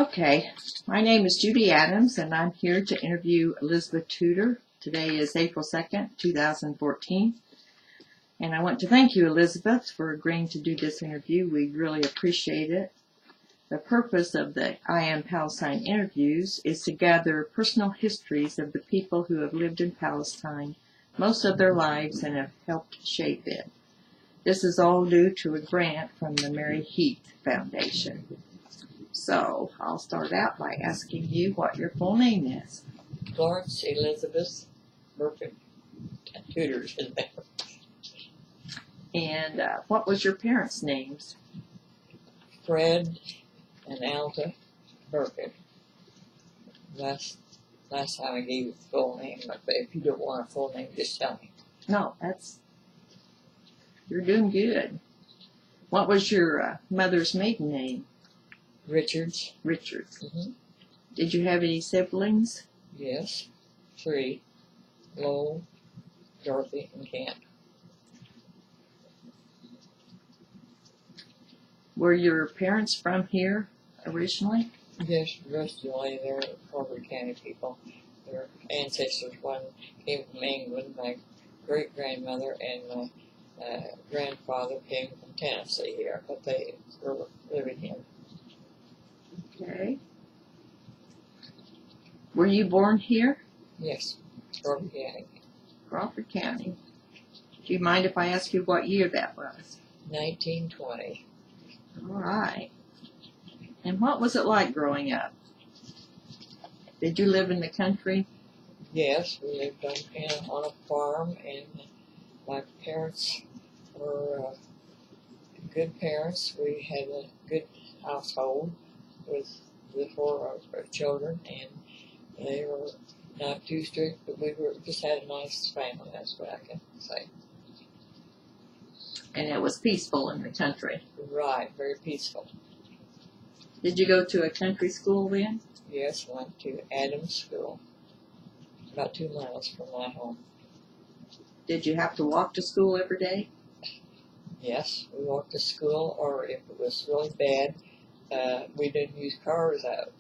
Okay, my name is Judy Adams, and I'm here to interview Elizabeth Tudor. Today is April 2nd, 2014, and I want to thank you, Elizabeth, for agreeing to do this interview. We really appreciate it. The purpose of the I Am Palestine interviews is to gather personal histories of the people who have lived in Palestine most of their lives and have helped shape it. This is all due to a grant from the Mary Heath Foundation. So I'll start out by asking you what your full name is. Florence Elizabeth Burkett. Tudor's in there. And what was your parents' names? Fred and Alta Burkett. Last time I gave you the full name, but if you don't want a full name, just tell me. No, you're doing good. What was your mother's maiden name? Richards. Richards. Mm-hmm. Did you have any siblings? Yes. 3. Lowell, Dorothy, and Camp. Were your parents from here originally? Yes, originally they're Crawford County people. Their ancestors, one came from England, my great-grandmother, and my grandfather came from Tennessee here, but they were living here. Okay. Were you born here? Yes, Crawford County. Crawford County. Do you mind if I ask you what year that was? 1920. All right. And what was it like growing up? Did you live in the country? Yes, we lived on a farm, and my parents were good parents. We had a good household with the 4 children, and they were not too strict, but we just had a nice family, that's what I can say. And it was peaceful in the country. Right, very peaceful. Did you go to a country school then? Yes, went to Adams School, about 2 miles from my home. Did you have to walk to school every day? Yes, we walked to school, or if it was really bad, we didn't use cars out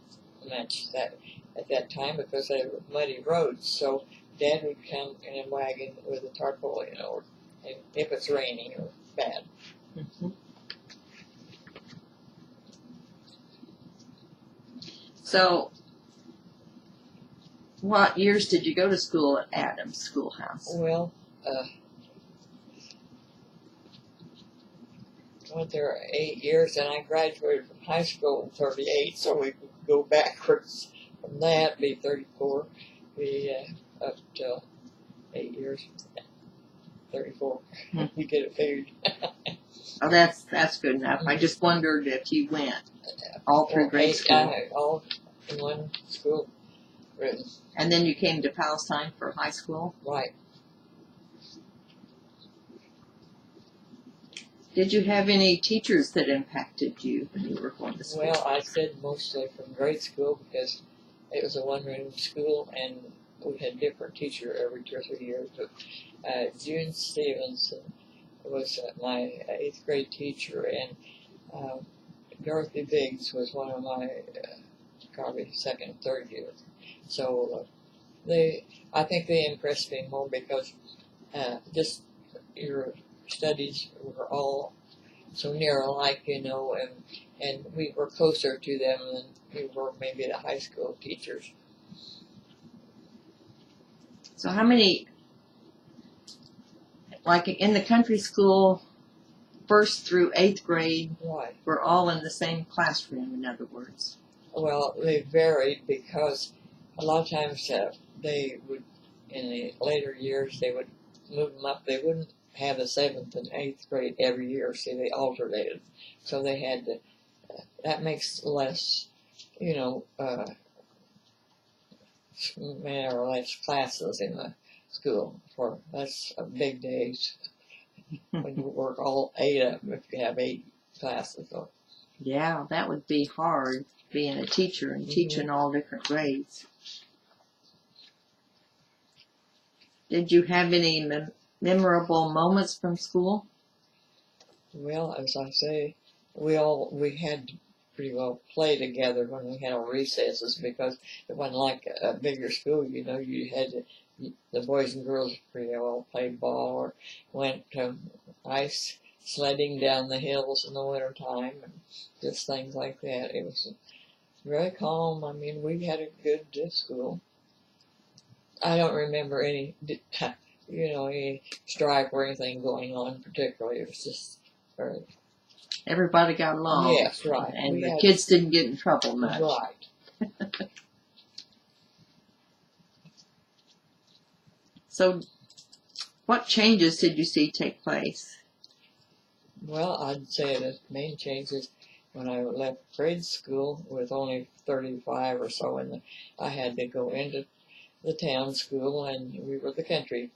much at that time because they were muddy roads. So Dad would come in a wagon with a tarpaulin over, and if it's raining or bad. Mm-hmm. So, what years did you go to school at Adams Schoolhouse? Well, I went there 8 years, and I graduated from high school in 38, so we could go backwards from that, be 34, be up till 8 years, 34. You get it figured. Oh, that's good enough. I just wondered if you went all through grade school. All in one school. Written. And then you came to Palestine for high school? Right. Did you have any teachers that impacted you when you were going to school? Well, I said mostly from grade school because it was a one-room school, and we had different teacher every 2 or 3 years. But June Stevenson was my 8th grade teacher, and Dorothy Biggs was one of my probably 2nd, 3rd year. So I think they impressed me more because just your studies were all so near alike, and we were closer to them than we were maybe the high school teachers. So how many, like in the country school, 1st through 8th grade, Right. were all in the same classroom, in other words? Well, they varied because a lot of times they would, in the later years, they would move them up. They wouldn't have the 7th and 8th grade every year. See, they alternated. So they had to, that makes less, less classes in the school. That's a big days when you work all 8 of them if you have 8 classes. So. Yeah, that would be hard, being a teacher and teaching all different grades. Did you have any memorable moments from school? Well, as I say, we had pretty well play together when we had our recesses, because it wasn't like a bigger school, you know. You had to, the boys and girls pretty well played ball or went ice sledding down the hills in the winter time and just things like that. It was very calm. I mean, we had a good school. I don't remember any, any strike or anything going on particularly. It was just very. Everybody got along. Yes, right. And the kids didn't get in trouble much. Right. So, what changes did you see take place? Well, I'd say the main change is when I left grade school with only 35 or so, and I had to go into the town school, and we were the country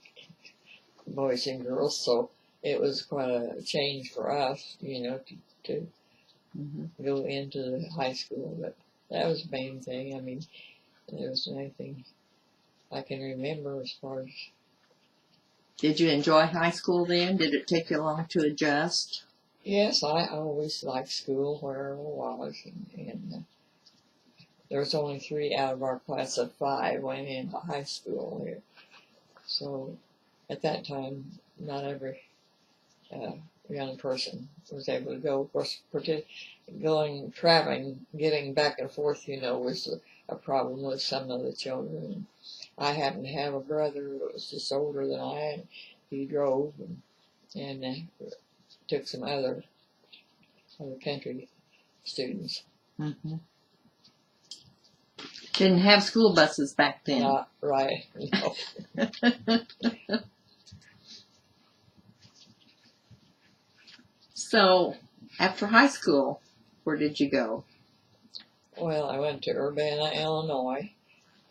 boys and girls, so it was quite a change for us, to go into the high school. But that was the main thing. I mean, there wasn't anything I can remember as far as. Did you enjoy high school then? Did it take you long to adjust? Yes, I always liked school wherever it was, and there was only 3 out of our class of 5 went into high school here. So at that time, not every young person was able to go. Of course, traveling, getting back and forth, was a problem with some of the children. I happened to have a brother who was just older than I, and he drove and took some other country students. Mm-hmm. Didn't have school buses back then. Not right. No. So, after high school, where did you go? Well, I went to Urbana, Illinois,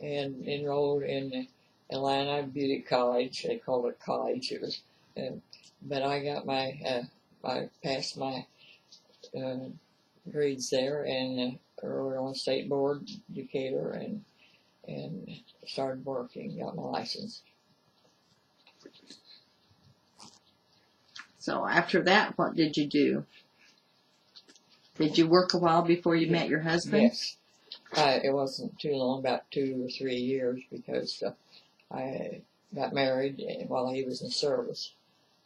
and enrolled in Atlanta Beauty College. They called it college. It was, but I got I passed my grades there, and wrote on state board, Decatur, and started working. Got my license. So after that, what did you do? Did you work a while before you met your husband? Yes. It wasn't too long, about 2 or 3 years, because I got married while he was in service,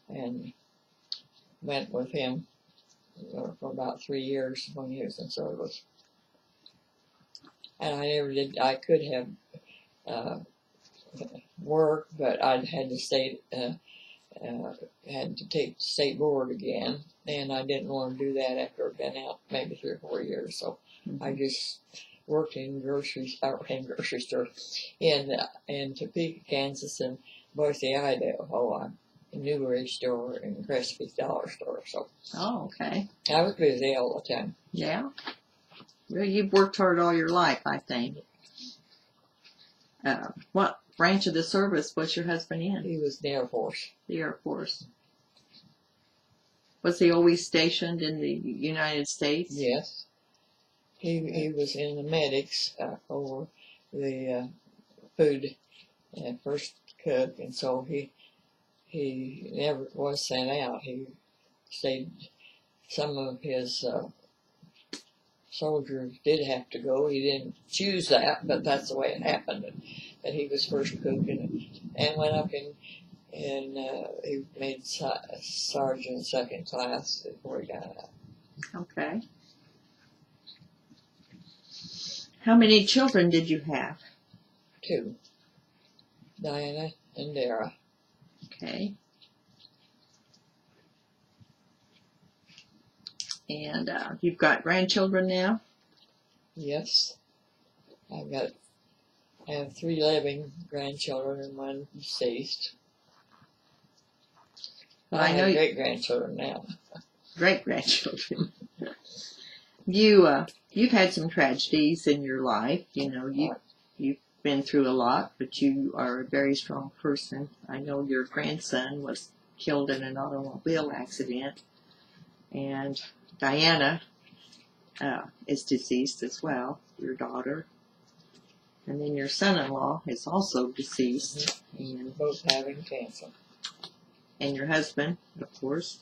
and went with him for about 3 years when he was in service. And I never did. I could have worked, but I had to stay. Had to take state board again, and I didn't want to do that after I'd been out maybe 3 or 4 years. So I just worked in grocery store in Topeka, Kansas, and Boise, Idaho, a Newberry store and Crespi Dollar Store. So okay. I was busy all the time. Yeah. Well, you've worked hard all your life, I think. What branch of the service was your husband in? He was in the Air Force. The Air Force. Was he always stationed in the United States? Yes. He was in the medics over the food first cook, and so he never was sent out. He stayed. Some of his soldiers did have to go. He didn't choose that, but that's the way it happened. That he was first cook and went up and he made sergeant 2nd class before he got out. Okay. How many children did you have? 2. Diana and Dara. Okay. And you've got grandchildren now? Yes. I have 3 living grandchildren and 1 deceased. Well, I have great-grandchildren now. Great-grandchildren. You've had some tragedies in your life. You've been through a lot, but you are a very strong person. I know your grandson was killed in an automobile accident, and Diana is deceased as well, your daughter. And then your son-in-law is also deceased. And both having cancer. And your husband, of course.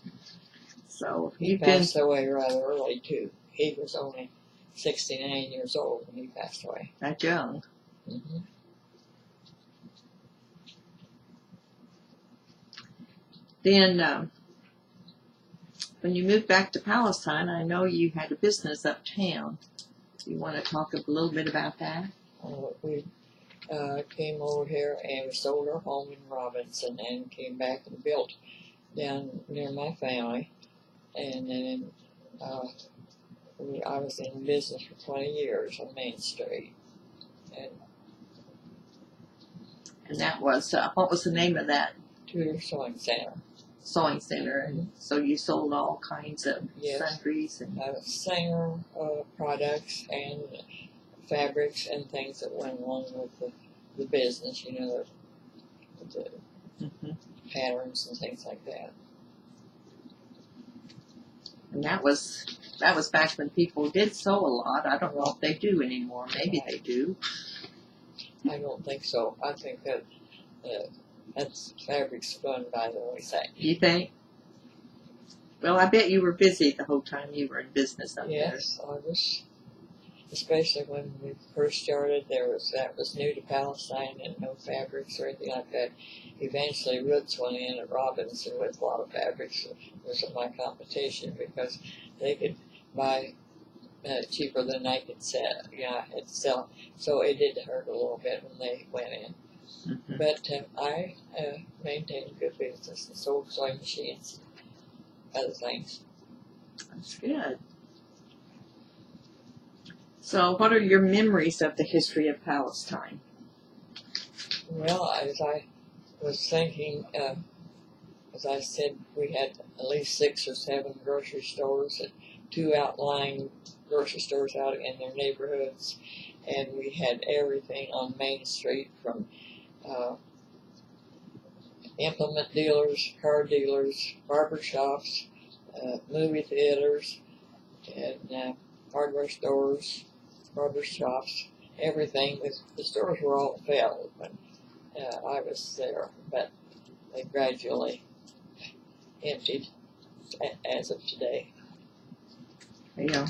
So he passed away rather early, too. He was only 69 years old when he passed away. That young. Mm-hmm. Then, when you moved back to Palestine, I know you had a business uptown. You want to talk a little bit about that? We came over here and we sold our home in Robinson and came back and built down near my family. And then I was in business for 20 years on Main Street. And that was, what was the name of that? Tudor Sewing Center. Sewing center. And so you sold all kinds of Yes. sundries and Singer products and fabrics and things that went along with the business, you know, the patterns and things like that. And that was back when people did sew a lot. I don't know if they do anymore. Maybe they do. I don't think so. I think that that's fabric's fun, by the way. You think? Well, I bet you were busy the whole time you were in business up there. Yes, I was. Especially when we first started, that was new to Palestine and no fabrics or anything like that. Eventually, Roots went in at Robinson with a lot of fabrics. It was my competition because they could buy cheaper than I could sell. So it did hurt a little bit when they went in. Mm-hmm. But I maintained good business and sold sewing machines, other things. That's good. So, what are your memories of the history of Palestine? Well, as I was thinking, as I said, we had at least 6 or 7 grocery stores and 2 outlying grocery stores out in their neighborhoods, and we had everything on Main Street from implement dealers, car dealers, barber shops, movie theaters, and hardware stores, barber shops, everything. The stores were all filled when I was there, but they gradually emptied as of today. Yeah,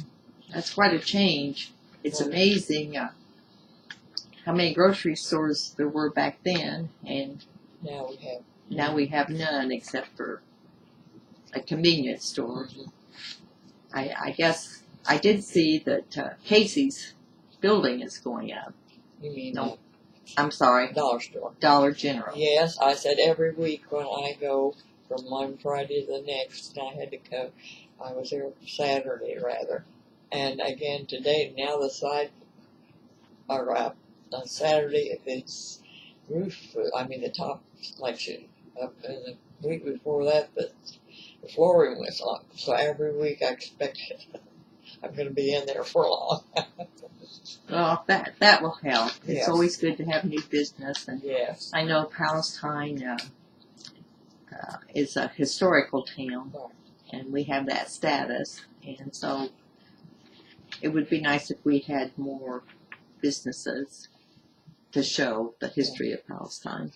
that's quite a change. It's amazing how many grocery stores there were back then, and now we have none except for a convenience store. Mm-hmm. I guess I did see that Casey's building is going up. You mean no? I'm sorry. Dollar Store. Dollar General. Yes, I said every week when I go from one Friday to the next, and I had to go. I was there Saturday rather, and again today. Now the side are up on Saturday. If it's roof, I mean the top like up, and the week before that, the flooring was up. So every week I expect I'm going to be in there for long. Well, that will help. It's Yes. always good to have new business, and Yes. I know Palestine is a historical town, Right. and we have that status, and so it would be nice if we had more businesses to show the history of Palestine.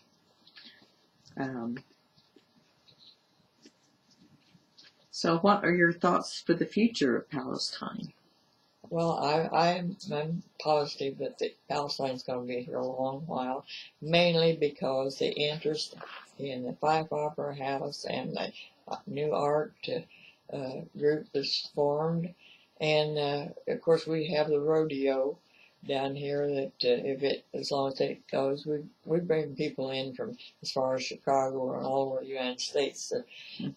So what are your thoughts for the future of Palestine? Well, I'm positive that Palestine's going to be here a long while, mainly because the interest in the Fife Opera House and the new art group that's formed, and of course we have the rodeo down here that as long as it goes, we bring people in from as far as Chicago and all over the United States,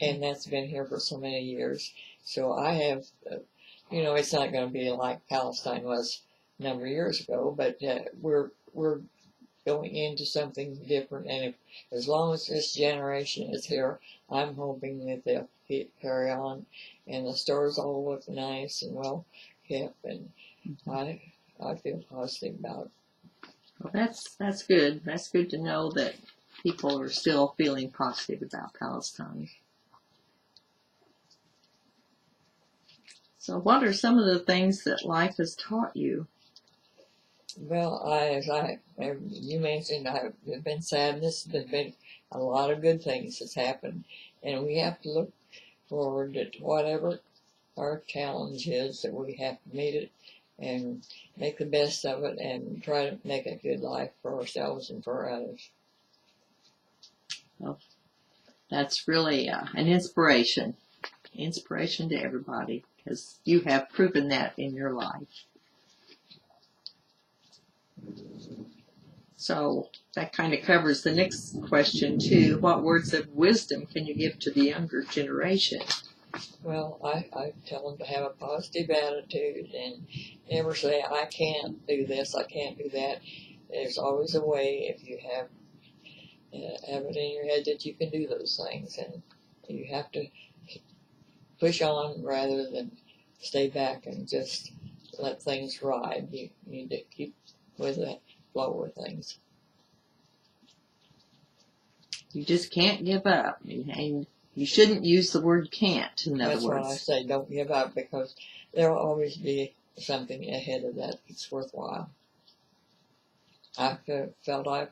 and that's been here for so many years. So I have. It's not going to be like Palestine was a number of years ago, but we're going into something different. And as long as this generation is here, I'm hoping that they'll carry on, and the stores all look nice and well kept, and I feel positive about it. Well, that's good. That's good to know that people are still feeling positive about Palestine. So what are some of the things that life has taught you? Well, you mentioned, I've been sadness, there's been a lot of good things that's happened, and we have to look forward to whatever our challenge is, that we have to meet it and make the best of it and try to make a good life for ourselves and for others. Well, that's really an inspiration to everybody, because you have proven that in your life. So that kind of covers the next question too. What words of wisdom can you give to the younger generation? Well, I tell them to have a positive attitude and never say, I can't do this, I can't do that. There's always a way if you have it in your head that you can do those things, and you have to push on rather than stay back and just let things ride. You need to keep with that flow of things. You just can't give up, and you shouldn't use the word can't, in other That's words. why I say don't give up, because there will always be something ahead of that that's worthwhile. I felt I've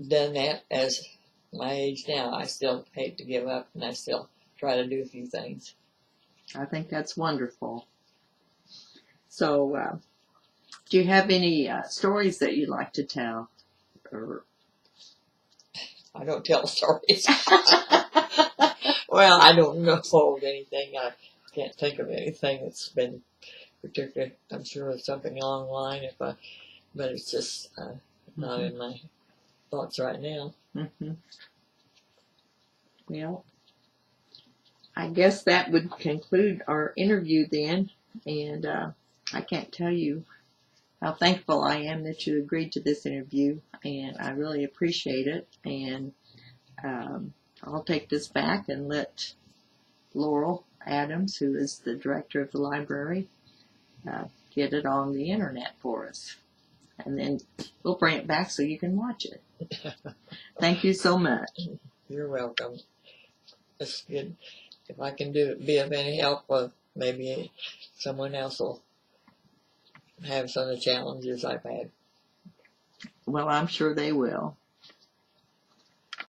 done that as my age now. I still hate to give up, and I still try to do a few things. I think that's wonderful. So, do you have any stories that you'd like to tell? Or I don't tell stories. Well, I don't know of anything. I can't think of anything that's been particular. I'm sure it's something along the line, but it's just not in my thoughts right now. Mm-hmm. Well, I guess that would conclude our interview then, and I can't tell you how thankful I am that you agreed to this interview, and I really appreciate it. And I'll take this back and let Laurel Adams, who is the director of the library, get it on the internet for us. And then we'll bring it back so you can watch it. Thank you so much. You're welcome. It's good. If I can be of any help, maybe someone else will have some of the challenges I've had. Well, I'm sure they will.